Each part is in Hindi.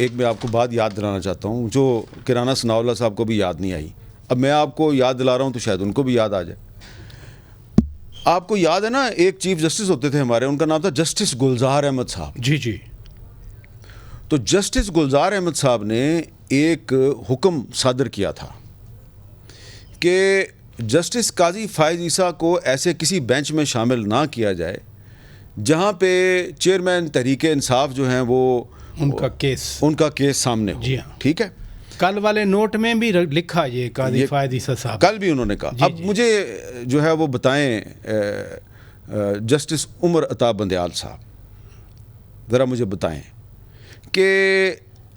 एक मैं आपको बात याद दिलाना चाहता हूँ जो किराना सनाउल्लाह साहब को भी याद नहीं आई। अब मैं आपको याद दिला रहा हूँ तो शायद उनको भी याद आ जाए। आपको याद है ना, एक चीफ जस्टिस होते थे हमारे, उनका नाम था जस्टिस गुलजार अहमद साहब। जी जी। तो जस्टिस गुलजार अहमद साहब ने एक हुक्म सादर किया था कि जस्टिस काजी फायज़ ईसा को ऐसे किसी बेंच में शामिल ना किया जाए जहाँ पे चेयरमैन तहरीक इंसाफ जो हैं वो उनका केस सामने हो। जी हाँ। ठीक है, कल वाले नोट में भी लिखा ये काजी फायज़ ईसा साहब, कल भी उन्होंने कहा। अब मुझे जो है वो बताएं जस्टिस उमर अता बंदयाल साहब, ज़रा मुझे बताएं कि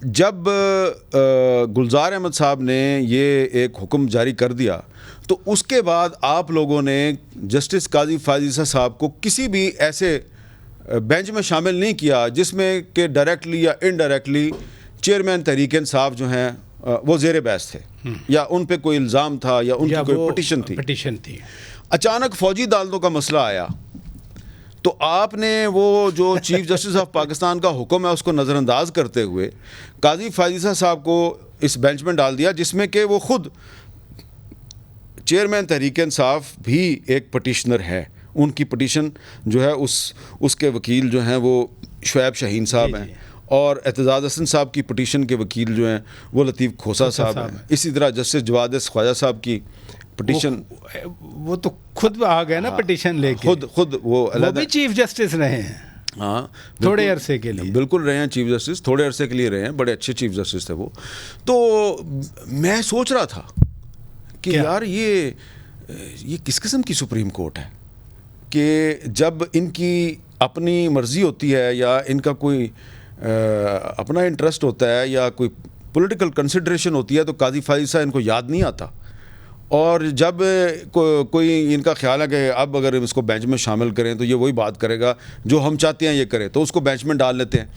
जब गुलजार अहमद साहब ने ये एक हुक्म जारी कर दिया तो उसके बाद आप लोगों ने जस्टिस काजी फायज़ ईसा साहब को किसी भी ऐसे बेंच में शामिल नहीं किया जिसमें कि डायरेक्टली या इनडायरेक्टली चेयरमैन तहरीक इंसाफ जो हैं वो ज़ेर बहस थे या उन पे कोई इल्ज़ाम था या उनकी कोई पिटीशन थी। अचानक फ़ौजी अदालतों का मसला आया तो आपने वो जो चीफ जस्टिस ऑफ पाकिस्तान का हुक्म है उसको नज़रअंदाज करते हुए काजी फायज़ ईसा साहब को इस बेंच में डाल दिया, जिसमें कि वो ख़ुद चेयरमैन तहरीक इंसाफ भी एक पटिशनर है। उनकी पटिशन जो है उसके वकील जो हैं वो शुएब शाहीन साहब हैं और एतजाज़ हसन साहब की पटिशन के वकील जो हैं वो लतीफ़ खोसा साहब हैं। इसी तरह जस्टिस जवाद ख्वाजा साहब की पटिशन वो तो खुद आ गए ना पटिशन लेके, खुद वो भी चीफ जस्टिस रहे हैं। हाँ, थोड़े अरसे के लिए बिल्कुल रहे हैं चीफ जस्टिस, थोड़े अरसे के लिए रहे हैं, बड़े अच्छे चीफ जस्टिस थे वो। तो मैं सोच रहा था कि यार ये किस किस्म की सुप्रीम कोर्ट है कि जब इनकी अपनी मर्ज़ी होती है या इनका कोई अपना इंटरेस्ट होता है या कोई पॉलिटिकल कंसिडरेशन होती है तो काजी फायज़ ईसा इनको याद नहीं आता, और जब कोई इनका ख्याल है कि अब अगर इसको बेंच में शामिल करें तो ये वही बात करेगा जो हम चाहते हैं ये करें, तो उसको बेंच में डाल लेते हैं।